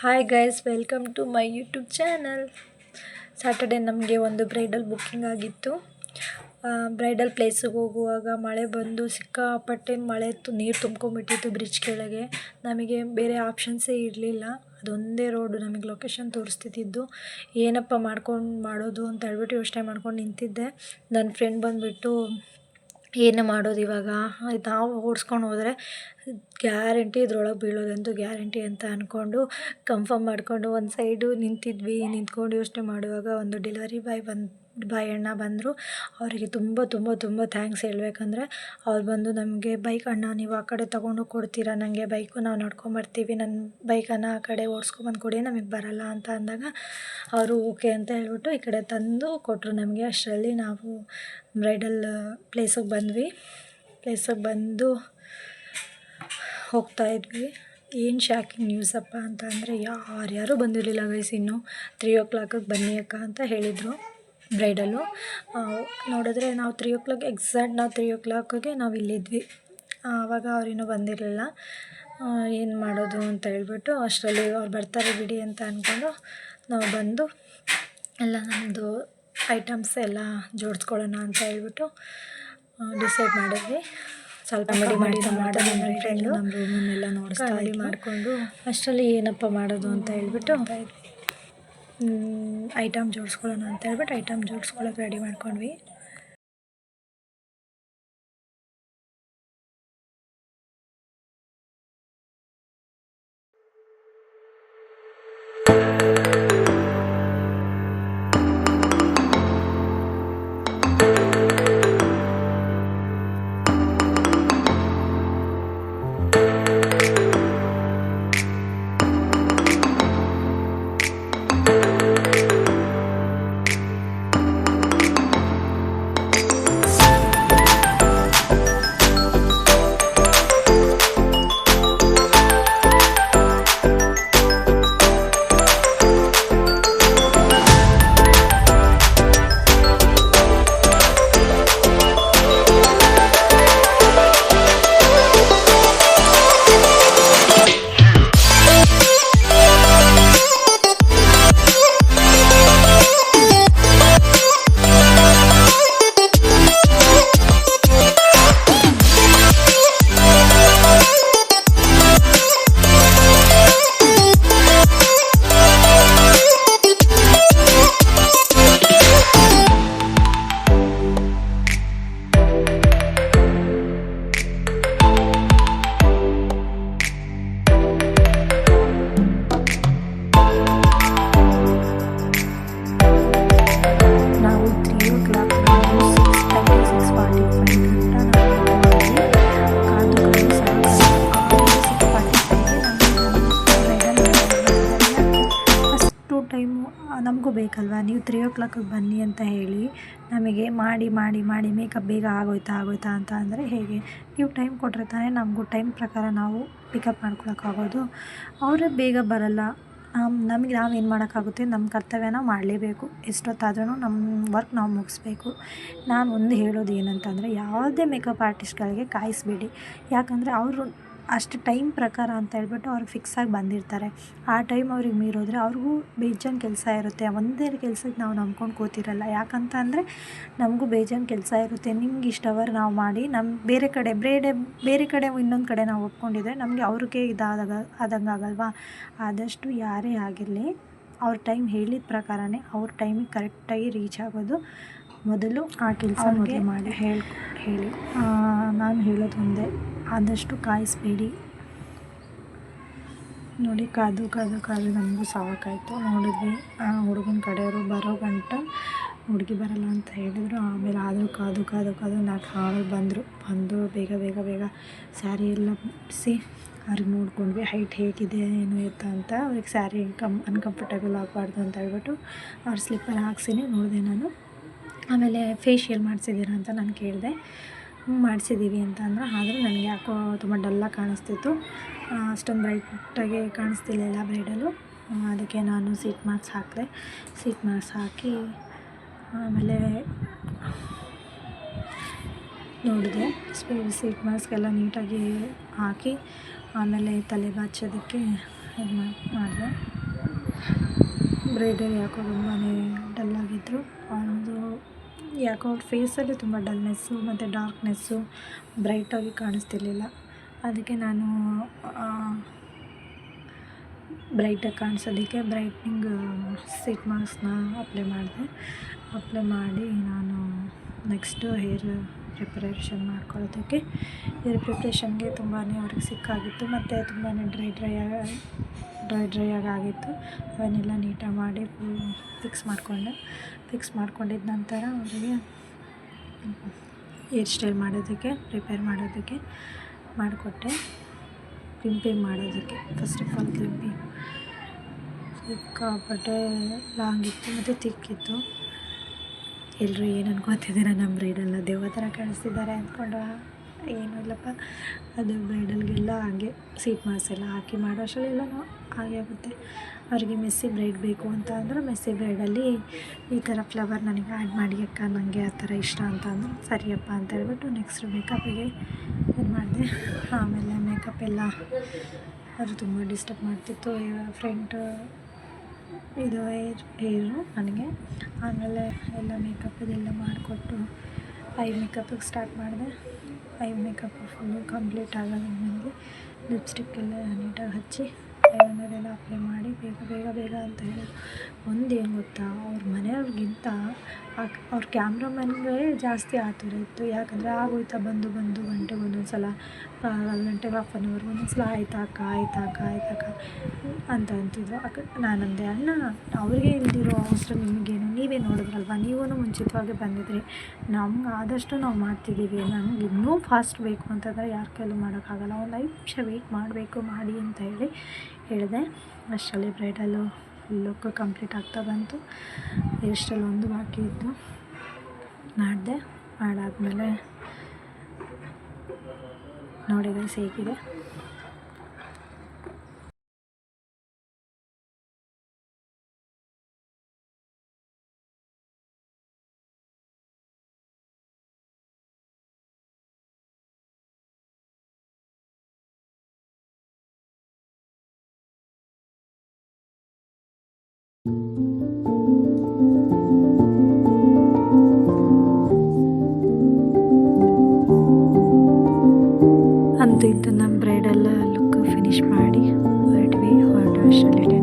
Hi guys, welcome to my YouTube channel. Saturday ನಮಗೆ ಒಂದು bridal booking ಆಗಿತ್ತು. Bridal ಪ್ಲೇಸಿಗೆ ಹೋಗುವಾಗ ಮಳೆ ಬಂದು ಸಿಕ್ಕಾಪಟ್ಟೆ ಮಳೆ ನೀರು ತುಂಬ್ಕೊಂಡ್ಬಿಟ್ಟಿತ್ತು ಬ್ರಿಡ್ಜ್ ಕೆಳಗೆ. ನಮಗೆ ಬೇರೆ ಆಪ್ಷನ್ಸೇ ಇರಲಿಲ್ಲ. ಅದೊಂದೇ ರೋಡು ನಮಗೆ ಲೊಕೇಶನ್ ತೋರಿಸ್ತಿದ್ದು. ಏನಪ್ಪ ಮಾಡೋದು ಅಂತ ಹೇಳ್ಬಿಟ್ಟು ಯೋಚನೆ ಮಾಡ್ಕೊಂಡು ನಿಂತಿದ್ದೆ. ನನ್ನ ಫ್ರೆಂಡ್ ಬಂದುಬಿಟ್ಟು ಏನು ಮಾಡೋದು ಇವಾಗ, ನಾವು ಓಡಿಸ್ಕೊಂಡು ಹೋದರೆ ಗ್ಯಾರಂಟಿ ಇದ್ರೊಳಗೆ ಬೀಳೋದಂತೂ ಗ್ಯಾರಂಟಿ ಅಂತ ಅಂದ್ಕೊಂಡು ಕನ್ಫರ್ಮ್ ಮಾಡಿಕೊಂಡು ಒಂದು ಸೈಡು ನಿಂತ್ಕೊಂಡು ಯೋಚನೆ ಮಾಡುವಾಗ ಒಂದು ಡೆಲಿವರಿ ಬಾಯ್ ಅಣ್ಣ ಬಂದರು. ಅವರಿಗೆ ತುಂಬ ತುಂಬ ತುಂಬ ಥ್ಯಾಂಕ್ಸ್ ಹೇಳಬೇಕಂದ್ರೆ, ಅವ್ರು ಬಂದು ನಮಗೆ ಬೈಕ್ ಅಣ್ಣ ನೀವು ಆ ಕಡೆ ತೊಗೊಂಡು ಕೊಡ್ತೀರಾ, ನನಗೆ ಬೈಕು ನಾವು ನಡ್ಕೊಂಬರ್ತೀವಿ, ನನ್ನ ಬೈಕನ್ನು ಆ ಕಡೆ ಓಡಿಸ್ಕೊಂಬಂದು ಕೊಡಿ, ನಮಗೆ ಬರಲ್ಲ ಅಂತ ಅಂದಾಗ ಅವರು ಓಕೆ ಅಂತ ಹೇಳ್ಬಿಟ್ಟು ಈ ಕಡೆ ತಂದು ಕೊಟ್ಟರು ನಮಗೆ. ಅಷ್ಟರಲ್ಲಿ ನಾವು ಬ್ರೈಡಲ್ ಪ್ಲೇಸಿಗೆ ಬಂದು ಹೋಗ್ತಾಯಿದ್ವಿ. ಏನು ಶಾಕಿಂಗ್ ನ್ಯೂಸಪ್ಪ ಅಂತ ಅಂದರೆ, ಯಾರ್ಯಾರೂ ಬಂದಿರಲಿಲ್ಲ ಗೈಸ್. ಇನ್ನೂ 3 o'clock ಬನ್ನಿ ಅಕ್ಕ ಅಂತ ಹೇಳಿದರು ಬ್ರೈಡಲು. ನೋಡಿದ್ರೆ ನಾವು 3 o'clock ಎಕ್ಸಾಕ್ಟ್ 3 o'clockಗೆ ನಾವು ಇಲ್ಲಿದ್ವಿ. ಆವಾಗ ಅವರಿನ್ನೂ ಬಂದಿರಲಿಲ್ಲ. ಏನು ಮಾಡೋದು ಅಂತ ಹೇಳ್ಬಿಟ್ಟು ಅಷ್ಟರಲ್ಲಿ ಅವ್ರು ಬರ್ತಾರೆ ಬಿಡಿ ಅಂತ ಅಂದ್ಕೊಂಡು ನಾವು ಬಂದು ಎಲ್ಲ ನಮ್ಮದು ಐಟಮ್ಸ್ ಎಲ್ಲ ಜೋಡಿಸ್ಕೊಳ್ಳೋಣ ಅಂತ ಹೇಳ್ಬಿಟ್ಟು ಡಿಸೈಡ್ ಮಾಡಿದ್ವಿ. ಸ್ವಲ್ಪ ಮಾಡಿ ನಮ್ಮ ಫ್ರೆಂಡು ನಮ್ಮ ರೂಮನ್ನೆಲ್ಲ ರೆಡಿ ಮಾಡಿಕೊಂಡು ಅಷ್ಟರಲ್ಲಿ ಏನಪ್ಪ ಮಾಡೋದು ಅಂತ ಹೇಳ್ಬಿಟ್ಟು ಐಟಮ್ ಜೋಡಿಸ್ಕೊಳ್ಳೋಣ ಅಂತ ಹೇಳ್ಬಿಟ್ಟು ಐಟಮ್ ಜೋಡಿಸ್ಕೊಳ್ಳೋಕೆ ರೆಡಿ ಮಾಡ್ಕೊಂಡ್ವಿ. ನಮಗೂ ಬೇಕಲ್ವ, ನೀವು 3 o'clock ಬನ್ನಿ ಅಂತ ಹೇಳಿ ನಮಗೆ ಮಾಡಿ ಮೇಕಪ್ ಬೇಗ ಆಗೋಯ್ತಾ ಅಂತ ಅಂದರೆ ಹೇಗೆ? ನೀವು ಟೈಮ್ ಕೊಟ್ಟರೆ ತಾನೇ ನಮಗೂ ಟೈಮ್ ಪ್ರಕಾರ ನಾವು ಪಿಕಪ್ ಮಾಡ್ಕೊಳಕ್ಕಾಗೋದು. ಅವರೇ ಬೇಗ ಬರಲ್ಲ. ನಮಗೆ ನಾವೇನು ಮಾಡೋಕ್ಕಾಗುತ್ತೆ? ನಮ್ಮ ಕರ್ತವ್ಯನ ಮಾಡಲೇಬೇಕು. ಎಷ್ಟೊತ್ತಾದ್ರೂ ನಮ್ಮ ವರ್ಕ್ ನಾವು ಮುಗಿಸ್ಬೇಕು. ನಾನು ಒಂದು ಹೇಳೋದು ಏನಂತಂದರೆ, ಯಾವುದೇ ಮೇಕಪ್ ಆರ್ಟಿಸ್ಟ್ಗಳಿಗೆ ಕಾಯಿಸ್ಬೇಡಿ. ಯಾಕಂದರೆ ಅವರು ಅಷ್ಟು ಟೈಮ್ ಪ್ರಕಾರ ಅಂತ ಹೇಳ್ಬಿಟ್ಟು ಅವ್ರು ಫಿಕ್ಸಾಗಿ ಬಂದಿರ್ತಾರೆ. ಆ ಟೈಮ್ ಅವ್ರಿಗೆ ಮೀರೋದ್ರೆ ಅವ್ರಿಗೂ ಬೇಜಾನ್ ಕೆಲಸ ಇರುತ್ತೆ. ಒಂದೇ ಕೆಲಸಕ್ಕೆ ನಾವು ನಂಬ್ಕೊಂಡು ಕೂತಿರಲ್ಲ. ಯಾಕಂತ ಅಂದರೆ ನಮಗೂ ಬೇಜಾನ್ ಕೆಲಸ ಇರುತ್ತೆ. ನಿಮ್ಗೆ ಇಷ್ಟು ಅವರ್ ನಾವು ಮಾಡಿ ಬೇರೆ ಕಡೆ ಇನ್ನೊಂದು ಕಡೆ ನಾವು ಒಪ್ಕೊಂಡಿದ್ರೆ ನಮಗೆ ಅವ್ರಿಗೆ ಆದಂಗೆ ಆಗಲ್ವಾ? ಆದಷ್ಟು ಯಾರೇ ಆಗಿರಲಿ ಅವ್ರ ಟೈಮ್ ಹೇಳಿದ ಪ್ರಕಾರನೇ ಅವ್ರ ಟೈಮಿಗೆ ಕರೆಕ್ಟಾಗಿ ರೀಚ್ ಆಗೋದು ಮೊದಲು. ಆ ಕೆಲಸ ಮಾಡಿ ಹೇಳಿ ನಾನು ಹೇಳೋದು ಒಂದೇ, ಆದಷ್ಟು ಕಾಯಿಸ್ಬೇಡಿ. ನೋಡಿ, ಕಾದು ನಮಗೂ ಸಾಕಾಯಿತು. ನೋಡಿದ್ವಿ, ಹುಡುಗನ ಕಡೆಯವರು ಬರೋ ಗಂಟ ಹುಡುಗಿ ಬರಲ್ಲ ಅಂತ ಹೇಳಿದರು. ಆಮೇಲೆ ಆದರೂ ಕಾದು ಆಮೇಲೆ ಬಂದು ಬೇಗ ಸ್ಯಾರಿ ಎಲ್ಲ ಬಿಡಿಸಿ ಅವ್ರಿಗೆ ನೋಡ್ಕೊಂಡ್ವಿ. ಹೈಟ್ ಹೇಗಿದೆ ಏನು ಎತ್ತ ಅಂತ. ಅವ್ರಿಗೆ ಸ್ಯಾರಿ ಅನ್ಕಂಫರ್ಟೇಬಲ್ ಆಗಬಾರ್ದು ಅಂತ ಹೇಳ್ಬಿಟ್ಟು ಅವ್ರ ಸ್ಲಿಪ್ಪರ್ ಹಾಕ್ಸಿನೇ ನೋಡಿದೆ ನಾನು. ಆಮೇಲೆ ಫೇಶಿಯಲ್ ಮಾಡಿಸಿದ್ದೀರಾ ಅಂತ ನಾನು ಕೇಳಿದೆ. ಮಾಡಿಸಿದ್ದೀವಿ ಅಂತ ಅಂದ್ರೆ, ಆದರೂ ನನಗೆ ಯಾಕೋ ತುಂಬ ಡಲ್ಲಾಗಿ ಕಾಣಿಸ್ತಿತ್ತು. ಅಷ್ಟೊಂದು ಬ್ರೈಟಾಗಿ ಕಾಣಿಸ್ತಿರ್ಲಿಲ್ಲ ಬ್ರೈಡಲು. ಅದಕ್ಕೆ ನಾನು ಸೀಟ್ ಮಾರ್ಕ್ಸ್ ಹಾಕಿ ಆಮೇಲೆ ನೋಡಿದೆ. ಸೀಟ್ ಮಾಸ್ಕೆಲ್ಲ ನೀಟಾಗಿ ಹಾಕಿ ಆಮೇಲೆ ತಲೆ ಬಾಚೋದಕ್ಕೆ ಇದು ಮಾಡಿದೆ. ಬ್ರೈಡಲ್ ಯಾಕೋ ತುಂಬಾ ಡಲ್ಲಾಗಿದ್ದರು. ಒಂದು ಯಾಕೋ ಅವ್ರ ಫೇಸಲ್ಲಿ ತುಂಬ ಡಲ್ನೆಸ್ಸು ಮತ್ತು ಡಾರ್ಕ್ನೆಸ್ಸು, ಬ್ರೈಟಾಗಿ ಕಾಣಿಸ್ತಿರ್ಲಿಲ್ಲ. ಅದಕ್ಕೆ ನಾನು ಬ್ರೈಟಾಗಿ ಕಾಣಿಸೋದಕ್ಕೆ ಬ್ರೈಟ್ನಿಂಗ್ ಸೀಟ್ ಮಾಸ್ಕ್ನ ಅಪ್ಲೈ ಮಾಡಿ ನಾನು ನೆಕ್ಸ್ಟು ಹೇರ್ ಪ್ರಿಪ್ರೇಷನ್ ಮಾಡ್ಕೊಳ್ಳೋದಕ್ಕೆ. ಹೇರ್ ಪ್ರಿಪ್ರೇಷನ್ಗೆ ತುಂಬಾ ಅವ್ರಿಗೆ ಸಿಕ್ಕಾಗಿತ್ತು ಮತ್ತು ತುಂಬಾ ಡ್ರೈ ಆಗಿತ್ತು. ಅವನ್ನೆಲ್ಲ ನೀಟಾಗಿ ಮಾಡಿ ಫಿಕ್ಸ್ ಮಾಡ್ಕೊಂಡಿದ್ದ ನಂತರ ಅವರಿಗೆ ಹೇರ್ ಸ್ಟೈಲ್ ಪ್ರಿಪೇರ್ ಮಾಡೋದಕ್ಕೆ ಮಾಡಿಕೊಟ್ಟೆ. ಕ್ರಿಂಪಿಂಗ್ ಮಾಡೋದಕ್ಕೆ ಫಸ್ಟ್ ಆಫ್ ಆಲ್ ಸಿಕ್ಕಾಪಟ್ಟೆ ಲಾಂಗ್ ಇತ್ತು ಮತ್ತು ತಿಕ್ಕಿತ್ತು. ಎಲ್ಲರೂ ಏನು ಅನ್ಕೊತಿದ್ದೀರಾ, ನಮ್ಮ ಬ್ರೈಡೆಲ್ಲ ದೆವ್ವ ಥರ ಕಾಣಿಸ್ತಿದ್ದಾರೆ ಅಂದ್ಕೊಂಡ್ರೆ ಏನೂ ಇಲ್ಲಪ್ಪ. ಅದು ಬ್ರೈಡಲ್ಗೆಲ್ಲ ಹಾಗೆ ಸೀಟ್ ಮಾಸ್ಕ್ ಎಲ್ಲ ಹಾಕಿ ಮಾಡೋ ಅಷ್ಟರಲ್ಲೆಲ್ಲನೂ ಹಾಗೆ ಆಗುತ್ತೆ. ಅವರಿಗೆ ಮೆಸ್ಸಿ ಬ್ರೈಡ್ ಬೇಕು ಅಂತ ಅಂದ್ರೆ ಮೆಸ್ಸಿ ಬ್ರೈಡಲ್ಲಿ ಈ ಥರ ಫ್ಲವರ್ ನನಗೆ ಆ್ಯಡ್ ಮಾಡಿ ಅಕ್ಕ, ನನಗೆ ಆ ಥರ ಇಷ್ಟ ಅಂತ ಅಂದರು. ಸರಿಯಪ್ಪ ಅಂತ ಹೇಳ್ಬಿಟ್ಟು ನೆಕ್ಸ್ಟ್ ಮೇಕಪ್ಪಿಗೆ ಇದು ಮಾಡಿದೆ. ಆಮೇಲೆ ಮೇಕಪ್ ಎಲ್ಲ ಅದು ತುಂಬ ಡಿಸ್ಟರ್ಬ್ ಮಾಡ್ತಿತ್ತು. ಫ್ರಂಟ್ ಇದು ಹೇರು ನನಗೆ. ಆಮೇಲೆ ಎಲ್ಲ ಮೇಕಪ್ ಇದೆಲ್ಲ ಮಾಡಿಕೊಟ್ಟು ಐ ಮೇಕಪ್ಪಿಗೆ ಸ್ಟಾರ್ಟ್ ಮಾಡಿದೆ. ಐ ಮೇಕಪ್ ಫುಲ್ಲು ಕಂಪ್ಲೀಟ್ ಆಗೋದ್ಮೇಲೆ ಲಿಪ್ಸ್ಟಿಕ್ ಎಲ್ಲ ನೀಟಾಗಿ ಹಚ್ಚಿ ಐಲೈನರ್ ಎಲ್ಲ ಅಪ್ಲೈ ಮಾಡಿ ಬೇಗ ಅಂತ ಹೇಳಿ. ಏನು ಗೊತ್ತಾ, ಅವ್ರ ಮನೆಯವ್ರಿಗಿಂತ ಅವ್ರ ಕ್ಯಾಮ್ರಾಮನ್ಗೆ ಜಾಸ್ತಿ ಆತುರ ಇತ್ತು. ಯಾಕಂದರೆ ಆಗೋಯ್ತಾ ಬಂದು ಗಂಟೆಗೆ ಒಂದೊಂದು ಸಲ, 4 ಗಂಟೆಗೆ ಹಾಫ್ ಆನ್ ಅವರ್ಗೆ ಒಂದೊಂದು ಸಲ ಆಯ್ತಾ ಅಕ್ಕ ಅಂತ ಅಂತಿದ್ರು. ನಾನಂದೆ, ಅಣ್ಣ ಅವ್ರಿಗೆ ಇಲ್ದಿರೋ ಅವಸರ ನಿಮಗೇನು, ನೀವೇ ನೋಡಿದ್ರಲ್ವ, ನೀವೂ ಮುಂಚಿತವಾಗಿ ಬಂದಿದ್ರಿ. ನಮ್ಗೆ ಆದಷ್ಟು ನಾವು ಮಾಡ್ತಿದ್ದೀವಿ. ನಮ್ಗೆ ಇನ್ನೂ ಫಾಸ್ಟ್ ಬೇಕು ಅಂತಂದರೆ ಯಾರ ಕೈಲೂ ಮಾಡೋಕ್ಕಾಗಲ್ಲ. ಒಂದು 5 ನಿಮಿಷ ವೆಯ್ಟ್ ಮಾಡಬೇಕು, ಮಾಡಿ ಅಂತ ಹೇಳಿದೆ. ಅಷ್ಟರಲ್ಲಿ ಬ್ರೈಡಲ್ಲು ಲುಕ್ ಕಂಪ್ಲೀಟ್ ಆಗ್ತಾ ಬಂತು. ಹೇರ್ ಸ್ಟೈಲ್ ಒಂದು ಬಾಕಿ ಇತ್ತು, ಮಾಡಾದಮೇಲೆ ನೋಡಿ ಗೈಸ್ ಹೇಗಿದೆ. ಅಂತೂ ಇಂತೂ ನಮ್ಮ ಬ್ರೈಡಲ್ ಲುಕ್ ಫಿನಿಶ್ ಮಾಡಿ ಹೊರಟ್ವಿ. ಹೊರಟು ಅಷ್ಟರಲ್ಲಿ